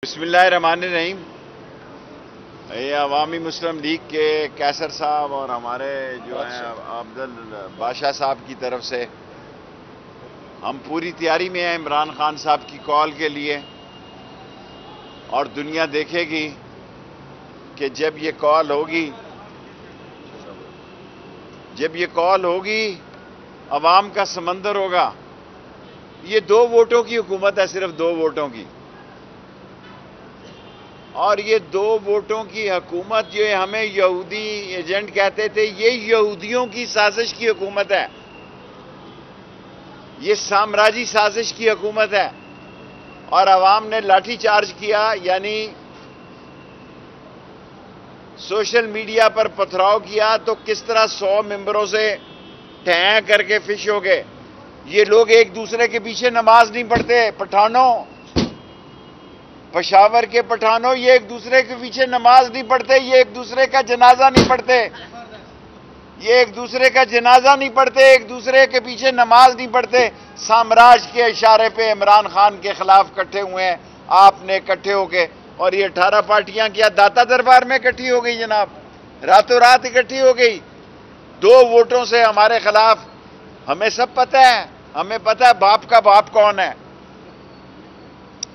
بسم اللہ الرحمن الرحیم۔ یہ عوامی مسلم لیگ کے کیسر صاحب اور ہمارے جو ہیں عبدل بادشاہ صاحب کی طرف سے ہم پوری تیاری میں ہیں عمران خان صاحب کی کال کے لیے، اور دنیا دیکھے گی کہ جب یہ کال ہوگی عوام کا سمندر ہوگا۔ یہ 2 ووٹوں کی حکومت ہے، صرف 2 ووٹوں کی، اور یہ 2 ووٹوں کی حکومت جو ہمیں یہودی ایجنٹ کہتے تھے، یہ یہودیوں کی سازش کی حکومت ہے، یہ سامراجی سازش کی حکومت ہے۔ اور عوام نے لاٹھی چارج کیا، یعنی سوشل میڈیا پر پتھراؤ کیا، تو کس طرح 100 ممبروں سے ٹھیں کر کے فش ہو گئے۔ یہ لوگ ایک دوسرے کے پیچھے نماز نہیں پڑھتے، پشاور کے پٹھانوں، یہ ایک دوسرے کے پیچھے نماز نہیں پڑھتے، یہ ایک دوسرے کا جنازہ نہیں پڑھتے، ایک دوسرے کے پیچھے نماز نہیں پڑھتے۔ سامراج کے اشارے پہ عمران خان کے خلاف کٹھے ہوئے ہیں، آپ نے اکٹھے ہو کے، اور یہ 18 پارٹیاں کیا داتا دربار میں اکٹھی ہو گئی جناب، راتوں رات اکٹھی ہو گئی 2 ووٹوں سے ہمارے خلاف۔ ہمیں سب پتہ ہے، ہمیں پتہ ہے باپ کا باپ کون ہے،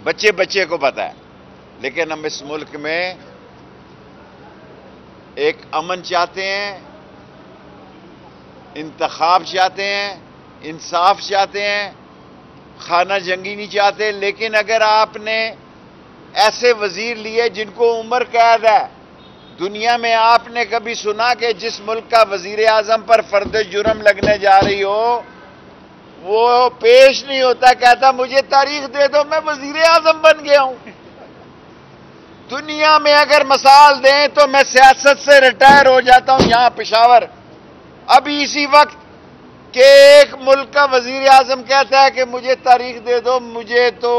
بچے کو پتہ ہے، لیکن ہم اس ملک میں ایک امن چاہتے ہیں، انتخاب چاہتے ہیں، انصاف چاہتے ہیں، خانہ جنگی نہیں چاہتے۔ لیکن اگر آپ نے ایسے وزیر لیے جن کو عمر قید ہے، دنیا میں آپ نے کبھی سنا کہ جس ملک کا وزیر اعظم پر فرد جرم لگنے جا رہی ہو، وہ پیش نہیں ہوتا، کہتا مجھے تاریخ دے دو میں وزیر اعظم بن گیا ہوں۔ دنیا میں اگر مثال دیں تو میں سیاست سے ریٹائر ہو جاتا ہوں یہاں پشاور، ابھی اسی وقت، کہ ایک ملک کا وزیر اعظم کہتا ہے کہ مجھے تاریخ دے دو، مجھے تو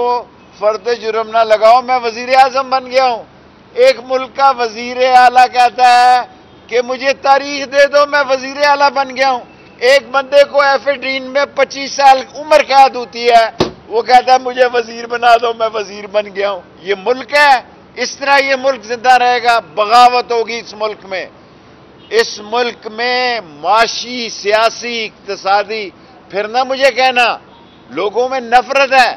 فرد جرم نہ لگاؤ، میں وزیر اعظم بن گیا ہوں۔ ایک ملک کا وزیر اعلیٰ کہتا ہے کہ مجھے تاریخ دے دو، میں وزیر اعلیٰ بن گیا ہوں۔ ایک بندے کو ایفیڈرین میں 25 سال عمر قید ہوتی ہے، وہ کہتا ہے مجھے وزیر بنا دو، میں وزیر بن گیا ہوں۔ یہ ملک ہے، اس طرح یہ ملک زندہ رہے گا؟ بغاوت ہوگی اس ملک میں۔ اس ملک میں معاشی، سیاسی، اقتصادی، پھر نہ مجھے کہنا لوگوں میں نفرت ہے،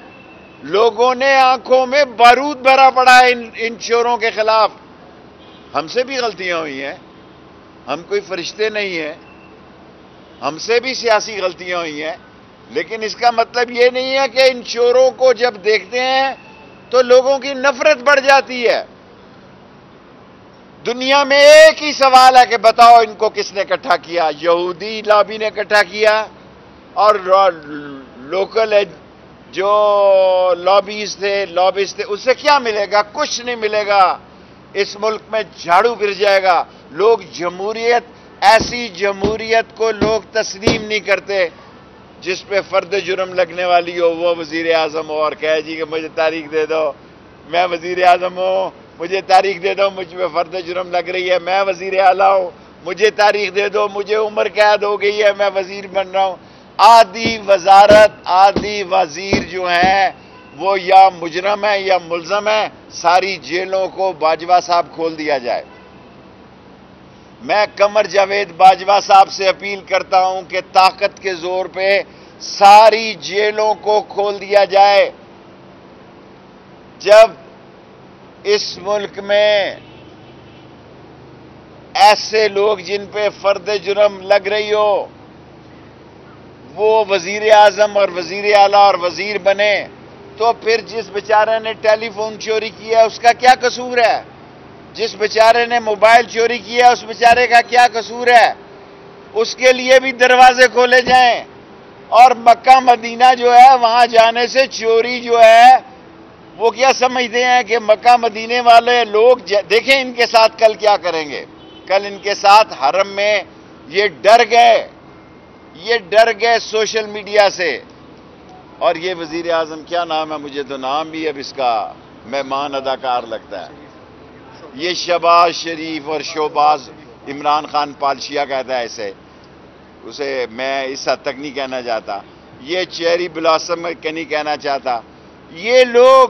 لوگوں نے آنکھوں میں بارود بھرا پڑا ہے ان چوروں کے خلاف۔ ہم سے بھی غلطیاں ہوئی ہیں، ہم کوئی فرشتے نہیں ہیں، ہم سے بھی سیاسی غلطیاں ہوئی ہیں، لیکن اس کا مطلب یہ نہیں ہے کہ ان چوروں کو جب دیکھتے ہیں تو لوگوں کی نفرت بڑھ جاتی ہے۔ دنیا میں ایک ہی سوال ہے کہ بتاؤ ان کو کس نے اکٹھا کیا؟ یہودی لابی نے اکٹھا کیا، اور لوکل جو لابسٹ تھے، اس سے کیا ملے گا؟ کچھ نہیں ملے گا۔ اس ملک میں جھاڑو گر جائے گا۔ لوگ جمہوریت، ایسی جمہوریت کو لوگ تسلیم نہیں کرتے جس پہ فرد جرم لگنے والی ہو وہ وزیر اعظم ہو، اور کہے جی کہ مجھے تاریخ دے دو، میں وزیر اعظم ہوں، مجھے تاریخ دے دو، مجھ پہ فرد جرم لگ رہی ہے، میں وزیر اعلیٰ ہوں، مجھے تاریخ دے دو، مجھے عمر قید ہو گئی ہے، میں وزیر بن رہا ہوں۔ آدھی وزارت، آدھی وزیر جو ہیں وہ یا مجرم ہے یا ملزم ہے۔ ساری جیلوں کو باجوہ صاحب کھول دیا جائے۔ میں قمر جاوید باجوہ صاحب سے اپیل کرتا ہوں کہ طاقت کے زور پہ ساری جیلوں کو کھول دیا جائے۔ جب اس ملک میں ایسے لوگ جن پہ فرد جرم لگ رہی ہو وہ وزیر اعظم اور وزیر اعلیٰ اور وزیر بنے، تو پھر جس بیچارے نے ٹیلی فون چوری کیا اس کا کیا قصور ہے؟ جس بیچارے نے موبائل چوری کیا اس بیچارے کا کیا قصور ہے؟ اس کے لیے بھی دروازے کھولے جائیں۔ اور مکہ مدینہ جو ہے، وہاں جانے سے چوری جو ہے، وہ کیا سمجھتے ہیں کہ مکہ مدینے والے لوگ دیکھیں ان کے ساتھ کل کیا کریں گے۔ کل ان کے ساتھ حرم میں یہ ڈر گئے سوشل میڈیا سے۔ اور یہ وزیر اعظم کیا نام ہے؟ مجھے تو نام بھی اب اس کا مہمان اداکار لگتا ہے۔ یہ شہباز شریف اور شوباز عمران خان پالشیا کہتا ہے اسے میں اس حد تک نہیں کہنا چاہتا، یہ چیری بلاسم نہیں کہنا چاہتا۔ یہ لوگ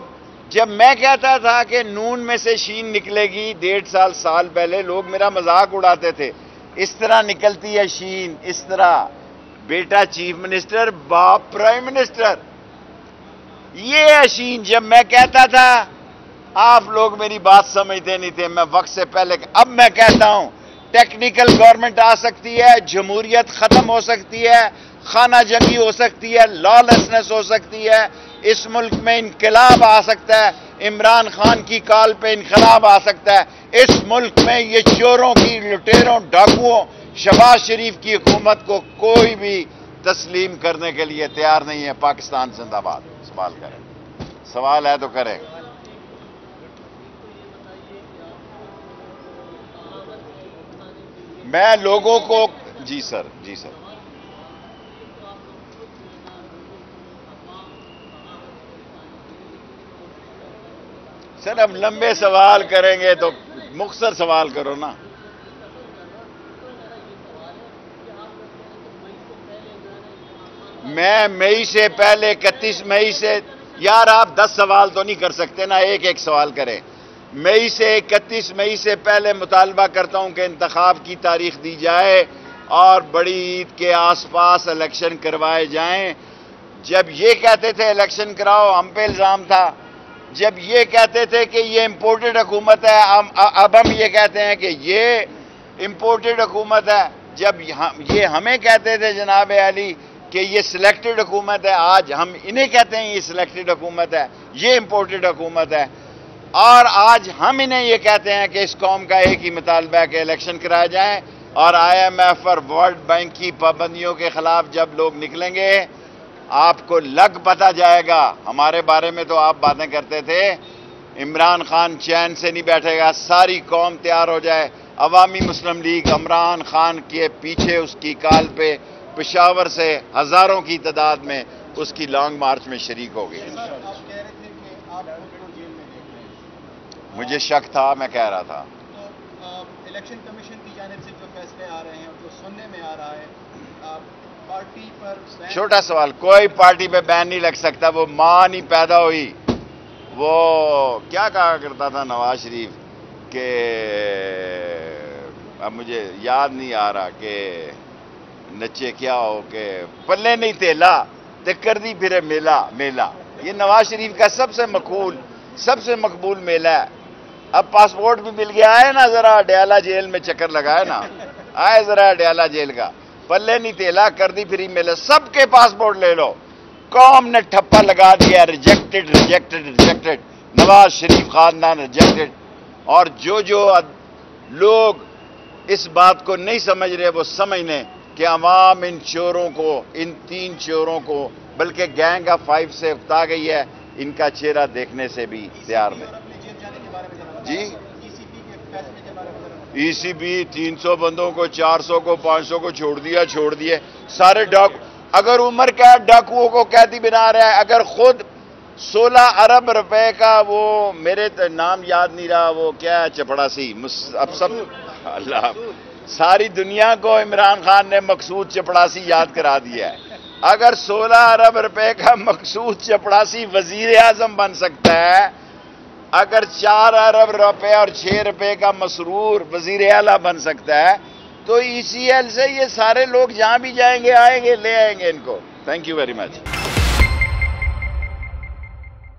جب میں کہتا تھا کہ نون میں سے شین نکلے گی 1.5 سال پہلے لوگ میرا مذاق اڑاتے تھے، اس طرح نکلتی ہے شین، اس طرح بیٹا چیف منسٹر باپ پرائم منسٹر، یہ ہے شین۔ جب میں کہتا تھا آپ لوگ میری بات سمجھتے نہیں تھے، میں وقت سے پہلے، اب میں کہتا ہوں ٹیکنیکل گورنمنٹ آ سکتی ہے، جمہوریت ختم ہو سکتی ہے، خانہ جنگی ہو سکتی ہے، لا لیسنس ہو سکتی ہے، اس ملک میں انقلاب آ سکتا ہے، عمران خان کی کال پہ انقلاب آ سکتا ہے، اس ملک میں یہ چوروں کی، لٹیروں، ڈاکوؤں، شہباز شریف کی حکومت کو کوئی بھی تسلیم کرنے کے لیے تیار نہیں ہے۔ پاکستان زندہ باد۔ سوال کریں، سوال ہے تو کریں۔ میں لوگوں کو، جی سر، جی سر، سر اب لمبے سوال کریں گے تو مختصر سوال کرو نا۔ میں مئی سے پہلے 31 مئی سے، یار آپ 10 سوال تو نہیں کر سکتے نا، ایک سوال کریں۔ مئی سے 31 مئی سے پہلے مطالبہ کرتا ہوں کہ انتخاب کی تاریخ دی جائے اور بڑی عید کے آس پاس الیکشن کروائے جائیں۔ جب یہ کہتے تھے الیکشن کراؤ، ہم پہ الزام تھا۔ جب یہ کہتے تھے کہ یہ امپورٹڈ حکومت ہے، اب ہم یہ کہتے ہیں کہ یہ امپورٹڈ حکومت ہے۔ جب یہ ہمیں کہتے تھے جناب علی کہ یہ سلیکٹڈ حکومت ہے، آج ہم انہیں کہتے ہیں یہ سلیکٹڈ حکومت ہے، یہ امپورٹڈ حکومت ہے، اور آج ہم انہیں یہ کہتے ہیں کہ اس قوم کا ایک ہی مطالبہ ہے کہ الیکشن کرائے جائیں، اور IMF اور ورلڈ بینک کی پابندیوں کے خلاف جب لوگ نکلیں گے آپ کو لگ پتہ جائے گا۔ ہمارے بارے میں تو آپ باتیں کرتے تھے، عمران خان چین سے نہیں بیٹھے گا، ساری قوم تیار ہو جائے۔ عوامی مسلم لیگ عمران خان کے پیچھے اس کی کال پہ پشاور سے ہزاروں کی تعداد میں اس کی لانگ مارچ میں شریک ہوگی۔ مجھے شک تھا، میں کہہ رہا تھا۔ تو الیکشن کمیشن کی جانب سے جو فیصلے آ رہے ہیں، جو سننے میں آ رہا ہے، پارٹی پر چھوٹا سوال، کوئی پارٹی پہ بین نہیں لگ سکتا، وہ ماں نہیں پیدا ہوئی۔ وہ کیا کہا کرتا تھا نواز شریف کہ اب مجھے یاد نہیں آ رہا کہ نچے کیا ہو کہ پلے نہیں تیلا تے کر دی پھرے میلہ میلہ۔ یہ نواز شریف کا سب سے مقبول میلہ ہے۔ اب پاسپورٹ بھی مل گیا ہے نا، ذرا ڈیالہ جیل میں چکر لگائے نا، آئے ذرا ڈیالہ جیل کا، پلے نہیں تیلا کر دی پھری میلہ، سب کے پاسپورٹ لے لو۔ قوم نے ٹھپا لگا دیا، rejected rejected rejected, Nawaz Sharif خاندان ریجیکٹڈ۔ اور جو لوگ اس بات کو نہیں سمجھ رہے وہ سمجھ لیں کہ عوام ان چوروں کو، ان 3 چوروں کو، بلکہ گینگ آف 5 سے اکتا گئی ہے، ان کا چہرہ دیکھنے سے بھی تیار نہیں۔ جی ECB 300 بندوں کو، 400 کو، 500 کو چھوڑ دیے سارے اگر عمر قید ڈاکوؤں کو قیدی بنا رہا ہے، اگر خود 16 ارب روپے کا، وہ میرے نام یاد نہیں رہا، وہ کیا ہے چپڑاسی، اب سب اللہ، ساری دنیا کو عمران خان نے مقصود چپڑاسی یاد کرا دیا ہے۔ اگر 16 ارب روپے کا مقصود چپڑاسی وزیر اعظم بن سکتا ہے، اگر 4 ارب روپے اور 6 روپے کا مسرور وزیر اعلیٰ بن سکتا ہے، تو ECL سے یہ سارے لوگ جہاں بھی جائیں گے آئیں گے، لے آئیں گے ان کو۔ Thank you very much.